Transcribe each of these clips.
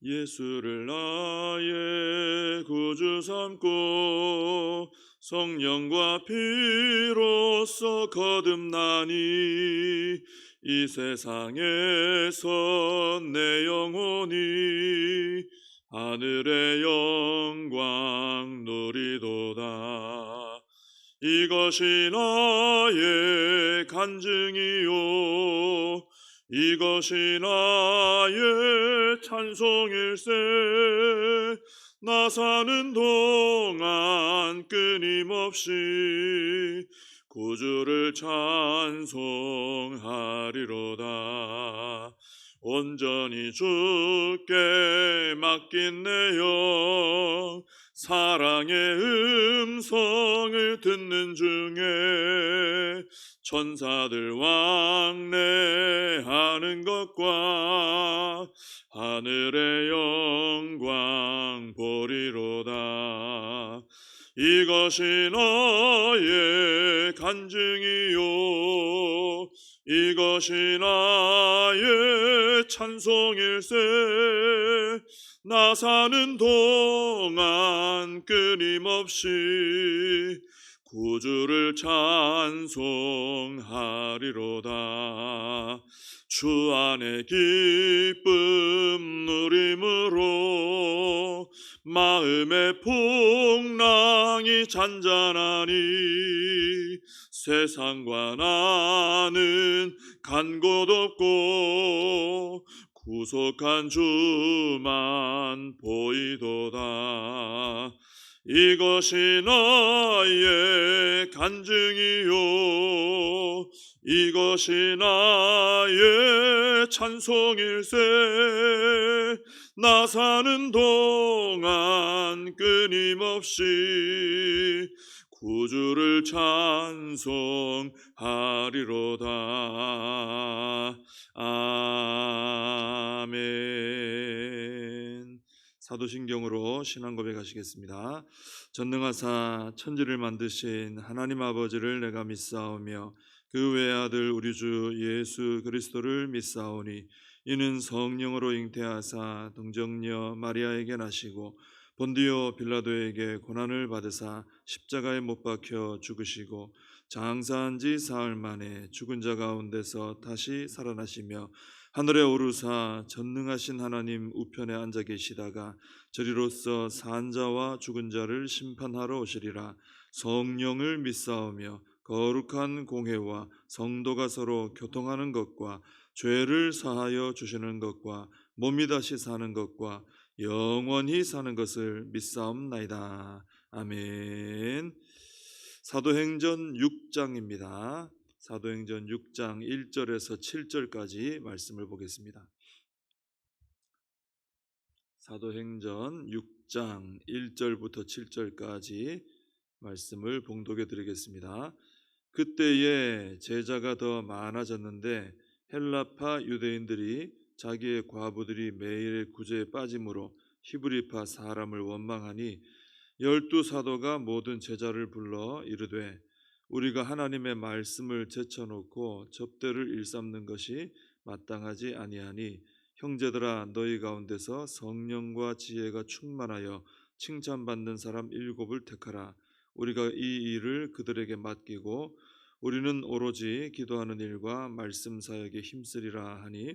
예수를 나의 구주 삼고 성령과 피로써 거듭나니 이 세상에서 내 영혼이 하늘의 영광 누리도다. 이것이 나의 간증이요 이것이 나의 찬송일세. 나 사는 동안 끊임없이 구주를 찬송하리로다. 온전히 주께 맡긴 내 영 사랑의 음성을 듣는 중에 천사들 왕래하는 것과 하늘의 영광 보리로다. 이것이 나의 간증이요 이것이 나의 찬송일세. 나 사는 동안 끊임없이 구주를 찬송하리로다. 주 안에 기쁨 누림으로 마음의 풍랑이 잔잔하니 세상과 나는 간 곳 없고 구속한 주만 보이도다. 이것이 나의 간증이요 이것이 나의 찬송일세. 나 사는 동안 끊임없이 구주를 찬송하리로다. 아멘. 사도신경으로 신앙 고백하시겠습니다. 전능하사 천지를 만드신 하나님 아버지를 내가 믿사오며 그 외아들 우리 주 예수 그리스도를 믿사오니 이는 성령으로 잉태하사 동정녀 마리아에게 나시고 본디오 빌라도에게 고난을 받으사 십자가에 못 박혀 죽으시고 장사한 지 사흘 만에 죽은 자 가운데서 다시 살아나시며 하늘에 오르사 전능하신 하나님 우편에 앉아 계시다가 저리로서 산 자와 죽은 자를 심판하러 오시리라. 성령을 믿사오며 거룩한 공회와 성도가 서로 교통하는 것과 죄를 사하여 주시는 것과 몸이 다시 사는 것과 영원히 사는 것을 믿사옵나이다. 아멘. 사도행전 6장입니다. 사도행전 6장 1절에서 7절까지 말씀을 보겠습니다. 사도행전 6장 1절부터 7절까지 말씀을 봉독해 드리겠습니다. 그때에 제자가 더 많아졌는데 헬라파 유대인들이 자기의 과부들이 매일 구제에 빠짐으로 히브리파 사람을 원망하니 12사도가 모든 제자를 불러 이르되 우리가 하나님의 말씀을 제쳐놓고 접대를 일삼는 것이 마땅하지 아니하니 형제들아 너희 가운데서 성령과 지혜가 충만하여 칭찬받는 사람 7을 택하라. 우리가 이 일을 그들에게 맡기고 우리는 오로지 기도하는 일과 말씀 사역에 힘쓰리라 하니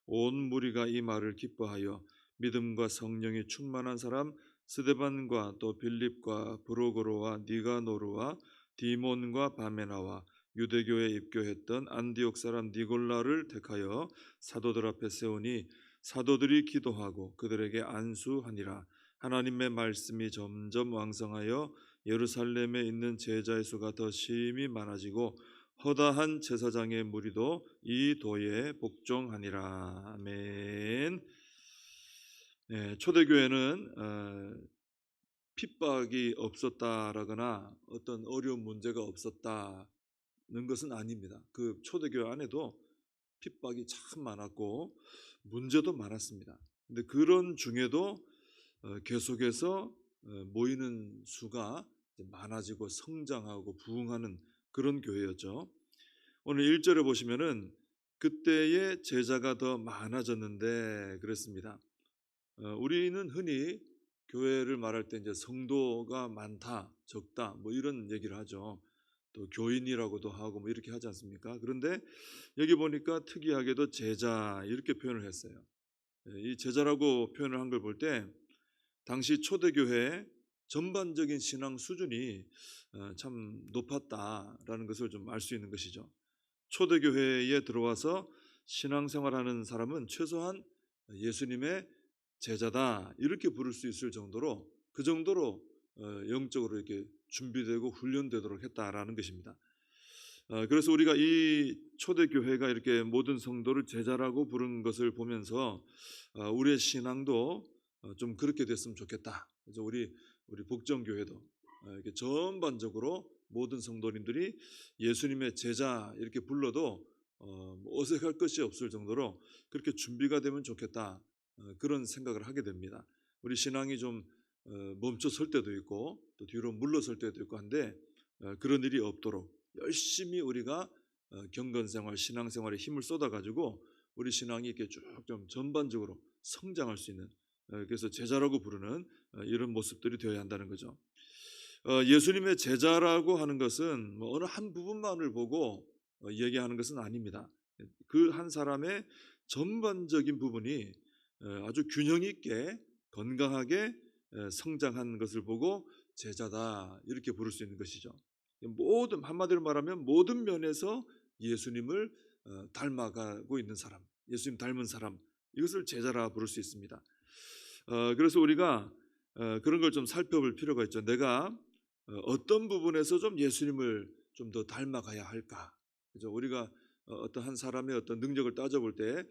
온 무리가 이 말을 기뻐하여 믿음과 성령이 충만한 사람 스데반과 또 빌립과 브로고로와 니가노르와 디몬과 바메나와 유대교에 입교했던 안디옥 사람 니골라를 택하여 사도들 앞에 세우니 사도들이 기도하고 그들에게 안수하니라. 하나님의 말씀이 점점 왕성하여 예루살렘에 있는 제자의 수가 더 심히 많아지고 허다한 제사장의 무리도 이 도에 복종하니라. 아멘. 네, 초대교회는 핍박이 없었다라거나 어떤 어려운 문제가 없었다는 것은 아닙니다. 그 초대교회 안에도 핍박이 참 많았고 문제도 많았습니다. 근데 그런 중에도 계속해서 모이는 수가 많아지고 성장하고 부흥하는 그런 교회였죠. 오늘 1절에 보시면은 그때의 제자가 더 많아졌는데 그랬습니다. 우리는 흔히 교회를 말할 때 이제 성도가 많다, 적다, 뭐 이런 얘기를 하죠. 또 교인이라고도 하고 뭐 이렇게 하지 않습니까? 그런데 여기 보니까 특이하게도 제자 이렇게 표현을 했어요. 이 제자라고 표현을 한 걸 볼 때 당시 초대교회 전반적인 신앙 수준이 참 높았다라는 것을 좀 알 수 있는 것이죠. 초대교회에 들어와서 신앙생활하는 사람은 최소한 예수님의 제자다 이렇게 부를 수 있을 정도로 그 정도로 영적으로 이렇게 준비되고 훈련되도록 했다라는 것입니다. 그래서 우리가 이 초대교회가 이렇게 모든 성도를 제자라고 부른 것을 보면서 우리의 신앙도 좀 그렇게 됐으면 좋겠다. 그래서 우리 복정교회도 이렇게 전반적으로 모든 성도님들이 예수님의 제자 이렇게 불러도 뭐 어색할 것이 없을 정도로 그렇게 준비가 되면 좋겠다. 그런 생각을 하게 됩니다. 우리 신앙이 좀 멈춰 설 때도 있고 또 뒤로 물러설 때도 있고 한데 그런 일이 없도록 열심히 우리가 경건생활, 신앙생활에 힘을 쏟아가지고 우리 신앙이 이렇게 쭉 좀 전반적으로 성장할 수 있는 그래서 제자라고 부르는 이런 모습들이 되어야 한다는 거죠. 예수님의 제자라고 하는 것은 뭐 어느 한 부분만을 보고 얘기하는 것은 아닙니다. 그 한 사람의 전반적인 부분이 아주 균형 있게 건강하게 성장한 것을 보고 제자다 이렇게 부를 수 있는 것이죠. 모든 한마디로 말하면 모든 면에서 예수님을 닮아가고 있는 사람, 예수님 닮은 사람 이것을 제자라 부를 수 있습니다. 그래서 우리가 그런 걸 좀 살펴볼 필요가 있죠. 내가 어떤 부분에서 좀 예수님을 좀 더 닮아가야 할까? 그죠? 우리가 어떤 한 사람의 어떤 능력을 따져볼 때,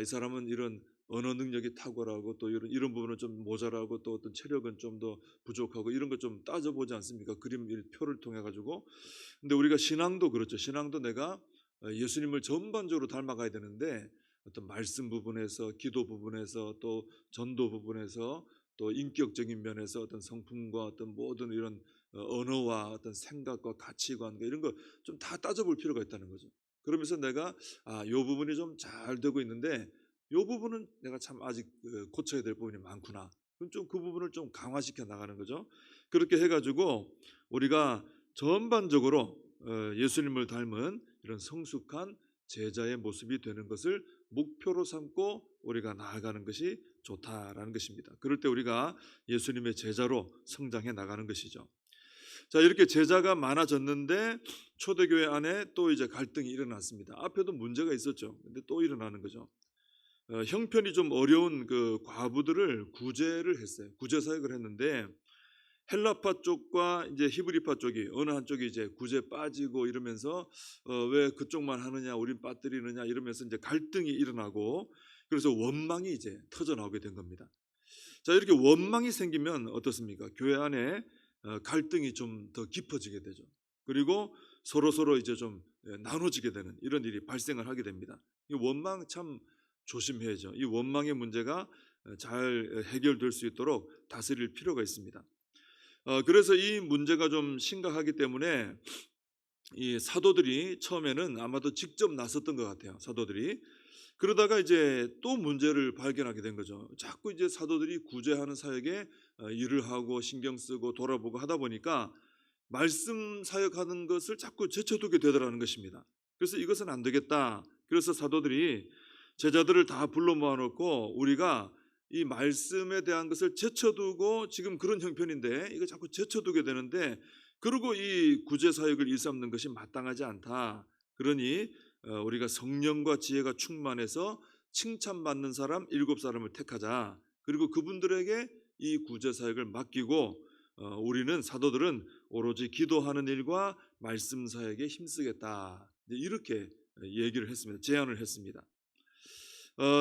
이 사람은 이런 언어 능력이 탁월하고 또 이런 부분은 좀 모자라고 또 어떤 체력은 좀 더 부족하고 이런 걸 좀 따져보지 않습니까? 그림 표를 통해 가지고. 근데 우리가 신앙도 그렇죠. 신앙도 내가 예수님을 전반적으로 닮아가야 되는데 어떤 말씀 부분에서, 기도 부분에서, 또 전도 부분에서, 또 인격적인 면에서 어떤 성품과 어떤 모든 이런 언어와 어떤 생각과 가치관과 이런 거 좀 다 따져볼 필요가 있다는 거죠. 그러면서 내가 요 부분이 좀 잘 되고 있는데 요 부분은 내가 참 아직 고쳐야 될 부분이 많구나. 그럼 좀 그 부분을 좀 강화시켜 나가는 거죠. 그렇게 해가지고 우리가 전반적으로 예수님을 닮은 이런 성숙한 제자의 모습이 되는 것을 목표로 삼고 우리가 나아가는 것이 좋다라는 것입니다. 그럴 때 우리가 예수님의 제자로 성장해 나가는 것이죠. 자, 이렇게 제자가 많아졌는데 초대교회 안에 또 이제 갈등이 일어났습니다. 앞에도 문제가 있었죠. 근데 또 일어나는 거죠. 형편이 좀 어려운 그 과부들을 구제를 했어요. 구제 사역을 했는데 헬라파 쪽과 이제 히브리파 쪽이 어느 한쪽이 이제 구제 빠지고 이러면서 왜 그쪽만 하느냐, 우린 빠뜨리느냐 이러면서 이제 갈등이 일어나고 그래서 원망이 이제 터져 나오게 된 겁니다. 자, 이렇게 원망이 생기면 어떻습니까? 교회 안에 갈등이 좀 더 깊어지게 되죠. 그리고 서로 이제 좀 나눠지게 되는 이런 일이 발생을 하게 됩니다. 이 원망 참 조심해야죠. 이 원망의 문제가 잘 해결될 수 있도록 다스릴 필요가 있습니다. 그래서 이 문제가 좀 심각하기 때문에 이 사도들이 처음에는 아마도 직접 나섰던 것 같아요. 사도들이. 그러다가 이제 또 문제를 발견하게 된 거죠. 자꾸 이제 사도들이 구제하는 사역에 일을 하고 신경 쓰고 돌아보고 하다 보니까 말씀 사역하는 것을 자꾸 제쳐두게 되더라는 것입니다. 그래서 이것은 안 되겠다. 그래서 사도들이 제자들을 다 불러 모아놓고 우리가 이 말씀에 대한 것을 제쳐두고 지금 그런 형편인데 이거 자꾸 제쳐두게 되는데 그리고 이 구제 사역을 일삼는 것이 마땅하지 않다. 그러니 우리가 성령과 지혜가 충만해서 칭찬받는 사람 7사람을 택하자. 그리고 그분들에게 이 구제 사역을 맡기고 우리는 사도들은 오로지 기도하는 일과 말씀 사역에 힘쓰겠다. 이렇게 얘기를 했습니다. 제안을 했습니다.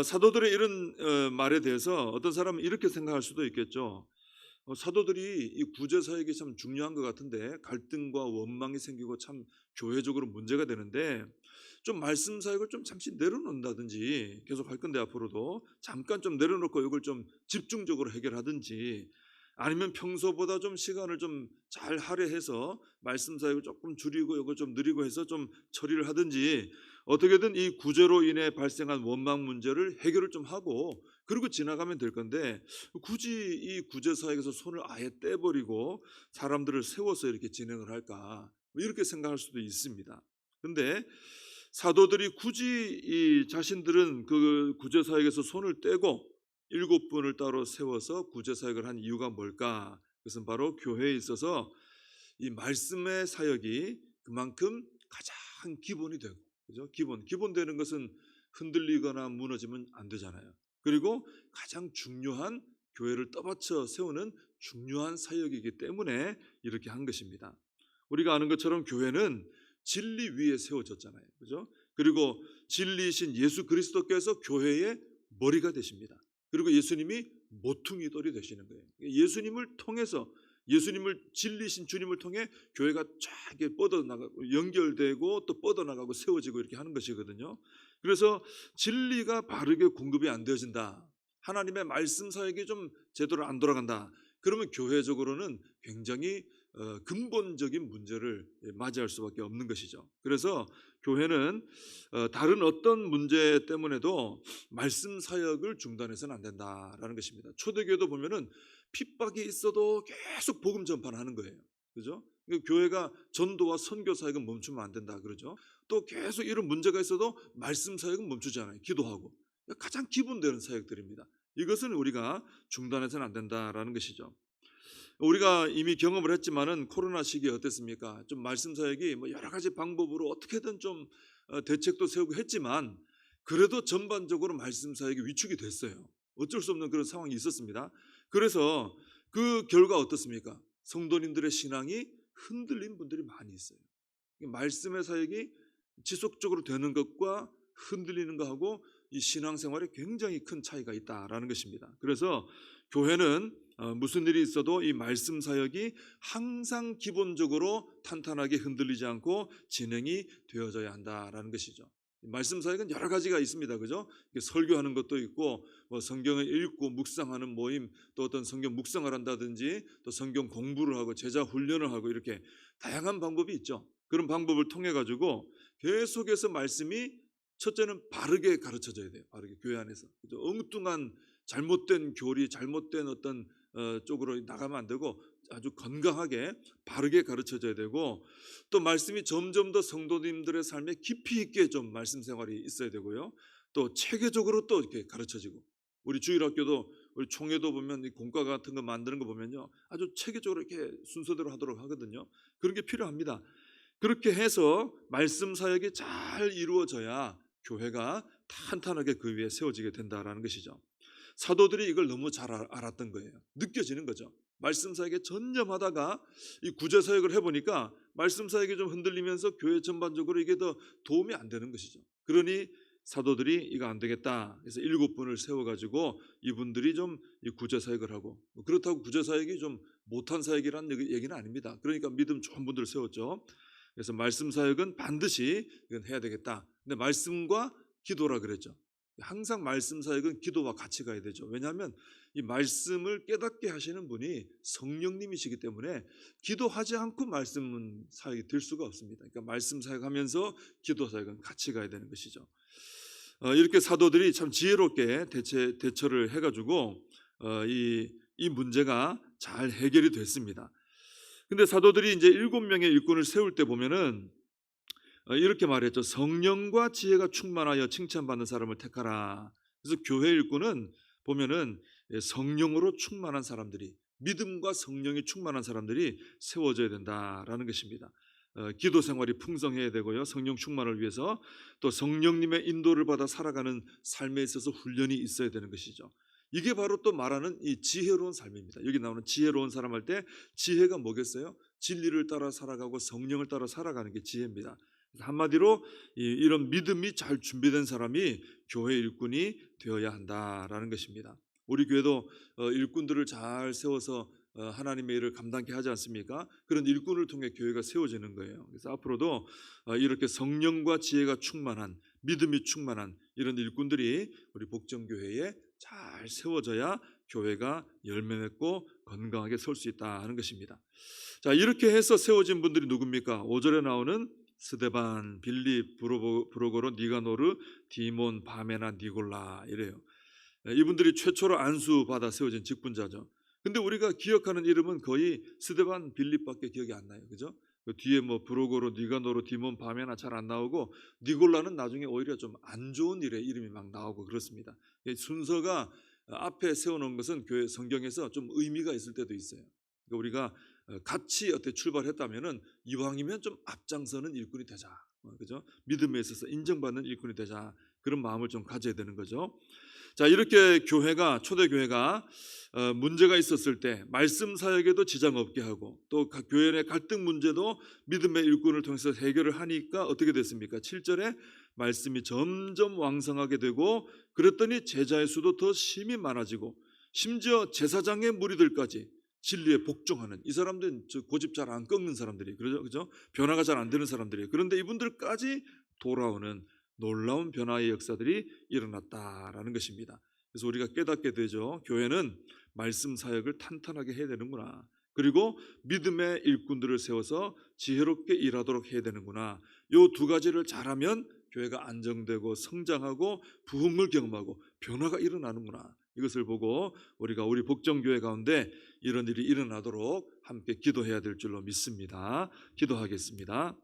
사도들의 이런 말에 대해서 어떤 사람은 이렇게 생각할 수도 있겠죠. 사도들이 이 구제 사역이 참 중요한 것 같은데 갈등과 원망이 생기고 참 교회적으로 문제가 되는데 좀 말씀 사역을 좀 잠시 내려놓는다든지 계속 할 건데 앞으로도 잠깐 좀 내려놓고 이걸 좀 집중적으로 해결하든지 아니면 평소보다 좀 시간을 좀 잘 할애해서 말씀 사역을 조금 줄이고 이걸 좀 느리고 해서 좀 처리를 하든지 어떻게든 이 구제로 인해 발생한 원망 문제를 해결을 좀 하고 그리고 지나가면 될 건데 굳이 이 구제사역에서 손을 아예 떼버리고 사람들을 세워서 이렇게 진행을 할까? 뭐 이렇게 생각할 수도 있습니다. 근데 사도들이 굳이 이 자신들은 그 구제사역에서 손을 떼고 7분을 따로 세워서 구제사역을 한 이유가 뭘까? 그것은 바로 교회에 있어서 이 말씀의 사역이 그만큼 가장 기본이 되고, 그죠? 기본 되는 것은 흔들리거나 무너지면 안 되잖아요. 그리고 가장 중요한 교회를 떠받쳐 세우는 중요한 사역이기 때문에 이렇게 한 것입니다. 우리가 아는 것처럼 교회는 진리 위에 세워졌잖아요. 그죠? 그리고 진리이신 예수 그리스도께서 교회의 머리가 되십니다. 그리고 예수님이 모퉁이돌이 되시는 거예요. 예수님을 통해서 예수님을 진리신 주님을 통해 교회가 쫙 뻗어나가고 연결되고 또 뻗어나가고 세워지고 이렇게 하는 것이거든요. 그래서 진리가 바르게 공급이 안 되어진다. 하나님의 말씀 사역이 좀 제대로 안 돌아간다. 그러면 교회적으로는 굉장히 근본적인 문제를 맞이할 수밖에 없는 것이죠. 그래서 교회는 다른 어떤 문제 때문에도 말씀 사역을 중단해서는 안 된다라는 것입니다. 초대교회도 보면은 핍박이 있어도 계속 복음 전파하는 거예요. 그죠? 교회가 전도와 선교 사역은 멈추면 안 된다 그러죠. 또 계속 이런 문제가 있어도 말씀 사역은 멈추지 않아요. 기도하고. 가장 기본되는 사역들입니다. 이것은 우리가 중단해서는 안 된다라는 것이죠. 우리가 이미 경험을 했지만은 코로나 시기에 어땠습니까? 좀 말씀 사역이 뭐 여러 가지 방법으로 어떻게든 좀 대책도 세우고 했지만 그래도 전반적으로 말씀 사역이 위축이 됐어요. 어쩔 수 없는 그런 상황이 있었습니다. 그래서 그 결과 어떻습니까? 성도님들의 신앙이 흔들린 분들이 많이 있어요. 말씀의 사역이 지속적으로 되는 것과 흔들리는 것하고 이 신앙생활에 굉장히 큰 차이가 있다라는 것입니다. 그래서 교회는 무슨 일이 있어도 이 말씀 사역이 항상 기본적으로 탄탄하게 흔들리지 않고 진행이 되어져야 한다라는 것이죠. 말씀 사역은 여러 가지가 있습니다. 그죠? 설교하는 것도 있고 뭐 성경을 읽고 묵상하는 모임, 또 어떤 성경 묵상을 한다든지 또 성경 공부를 하고 제자 훈련을 하고 이렇게 다양한 방법이 있죠. 그런 방법을 통해 가지고 계속해서 말씀이 첫째는 바르게 가르쳐져야 돼요. 바르게 교회 안에서. 그죠? 엉뚱한 잘못된 교리, 잘못된 어떤 쪽으로 나가면 안 되고 아주 건강하게 바르게 가르쳐져야 되고 또 말씀이 점점 더 성도님들의 삶에 깊이 있게 좀 말씀 생활이 있어야 되고요. 또 체계적으로 또 이렇게 가르쳐지고 우리 주일학교도 우리 총회도 보면 이 공과 같은 거 만드는 거 보면요. 아주 체계적으로 이렇게 순서대로 하도록 하거든요. 그런 게 필요합니다. 그렇게 해서 말씀 사역이 잘 이루어져야 교회가 탄탄하게 그 위에 세워지게 된다라는 것이죠. 사도들이 이걸 너무 잘 알았던 거예요. 느껴지는 거죠. 말씀 사역에 전념하다가 이 구제 사역을 해보니까 말씀 사역이 좀 흔들리면서 교회 전반적으로 이게 더 도움이 안 되는 것이죠. 그러니 사도들이 이거 안 되겠다. 그래서 7분을 세워가지고 이분들이 좀 이 구제 사역을 하고 그렇다고 구제 사역이 좀 못한 사역이라는 얘기는 아닙니다. 그러니까 믿음 좋은 분들을 세웠죠. 그래서 말씀 사역은 반드시 이건 해야 되겠다. 근데 말씀과 기도라 그랬죠. 항상 말씀 사역은 기도와 같이 가야 되죠. 왜냐하면 이 말씀을 깨닫게 하시는 분이 성령님이시기 때문에 기도하지 않고 말씀 사역이 될 수가 없습니다. 그러니까 말씀 사역하면서 기도 사역은 같이 가야 되는 것이죠. 이렇게 사도들이 참 지혜롭게 대처를 해가지고 이 문제가 잘 해결이 됐습니다. 근데 사도들이 이제 7명의 일꾼을 세울 때 보면은 이렇게 말했죠. 성령과 지혜가 충만하여 칭찬받는 사람을 택하라. 그래서 교회 일꾼은 보면은 성령으로 충만한 사람들이 믿음과 성령이 충만한 사람들이 세워져야 된다라는 것입니다. 기도 생활이 풍성해야 되고요. 성령 충만을 위해서 또 성령님의 인도를 받아 살아가는 삶에 있어서 훈련이 있어야 되는 것이죠. 이게 바로 또 말하는 이 지혜로운 삶입니다. 여기 나오는 지혜로운 사람 할 때 지혜가 뭐겠어요? 진리를 따라 살아가고 성령을 따라 살아가는 게 지혜입니다. 한마디로 이런 믿음이 잘 준비된 사람이 교회 일꾼이 되어야 한다라는 것입니다. 우리 교회도 일꾼들을 잘 세워서 하나님의 일을 감당케 하지 않습니까? 그런 일꾼을 통해 교회가 세워지는 거예요. 그래서 앞으로도 이렇게 성령과 지혜가 충만한 믿음이 충만한 이런 일꾼들이 우리 복정교회에 잘 세워져야 교회가 열매 맺고 건강하게 설 수 있다 하는 것입니다. 자, 이렇게 해서 세워진 분들이 누굽니까? 5절에 나오는 스데반, 빌립, 브로고로, 니가노르, 디몬, 바메나, 니골라 이래요. 이분들이 최초로 안수받아 세워진 직분자죠. 근데 우리가 기억하는 이름은 거의 스데반 빌립밖에 기억이 안 나요. 그죠? 그 뒤에 뭐 브로고로, 니가노로, 디몬, 바메나 잘 안 나오고, 니골라는 나중에 오히려 좀 안 좋은 일에 이름이 막 나오고 그렇습니다. 순서가 앞에 세워놓은 것은 교회 성경에서 좀 의미가 있을 때도 있어요. 그러니까 우리가 같이 어떻게 출발했다면은 이왕이면 좀 앞장서는 일꾼이 되자. 그죠? 믿음에 있어서 인정받는 일꾼이 되자. 그런 마음을 좀 가져야 되는 거죠. 자, 이렇게 교회가, 초대교회가 문제가 있었을 때 말씀 사역에도 지장 없게 하고, 또 각 교회 내 갈등 문제도 믿음의 일꾼을 통해서 해결을 하니까 어떻게 됐습니까? 7절에 말씀이 점점 왕성하게 되고, 그랬더니 제자의 수도 더 심히 많아지고, 심지어 제사장의 무리들까지 진리에 복종하는, 이 사람들은 고집 잘 안 꺾는 사람들이, 그죠? 변화가 잘 안 되는 사람들이, 그런데 이분들까지 돌아오는 놀라운 변화의 역사들이 일어났다라는 것입니다. 그래서 우리가 깨닫게 되죠. 교회는 말씀 사역을 탄탄하게 해야 되는구나. 그리고 믿음의 일꾼들을 세워서 지혜롭게 일하도록 해야 되는구나. 이 두 가지를 잘하면 교회가 안정되고 성장하고 부흥을 경험하고 변화가 일어나는구나. 이것을 보고 우리가 우리 복정교회 가운데 이런 일이 일어나도록 함께 기도해야 될 줄로 믿습니다. 기도하겠습니다.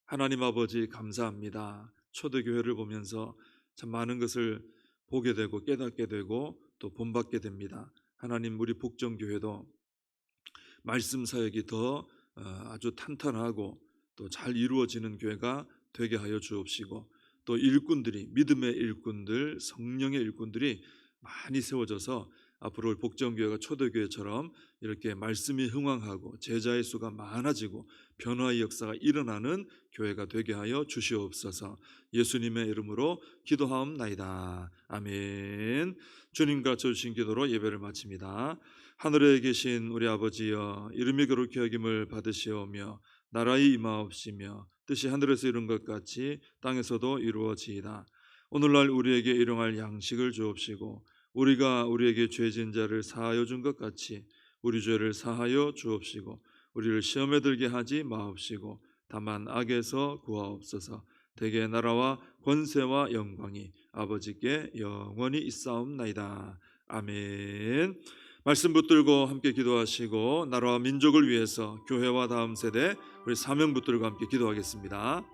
하나님 아버지, 감사합니다. 초대교회를 보면서 참 많은 것을 보게 되고 깨닫게 되고 또 본받게 됩니다. 하나님, 우리 복정교회도 말씀 사역이 더 아주 탄탄하고 또 잘 이루어지는 교회가 되게 하여 주옵시고, 또 일꾼들이, 믿음의 일꾼들, 성령의 일꾼들이 많이 세워져서 앞으로 복정교회가 초대교회처럼 이렇게 말씀이 흥왕하고 제자의 수가 많아지고 변화의 역사가 일어나는 교회가 되게 하여 주시옵소서. 예수님의 이름으로 기도하옵나이다. 아멘. 주님과 주신 기도로 예배를 마칩니다. 하늘에 계신 우리 아버지여, 이름이 거룩히 여김을 받으시오며 나라의 임하옵시며 뜻이 하늘에서 이룬 것 같이 땅에서도 이루어지이다. 오늘날 우리에게 일용할 양식을 주옵시고, 우리가 우리에게 죄진 자를 사하여 준 것 같이 우리 죄를 사하여 주옵시고, 우리를 시험에 들게 하지 마옵시고 다만 악에서 구하옵소서. 대개 나라와 권세와 영광이 아버지께 영원히 있사옵나이다. 아멘. 말씀 붙들고 함께 기도하시고, 나라와 민족을 위해서 교회와 다음 세대 우리 사명 붙들고 함께 기도하겠습니다.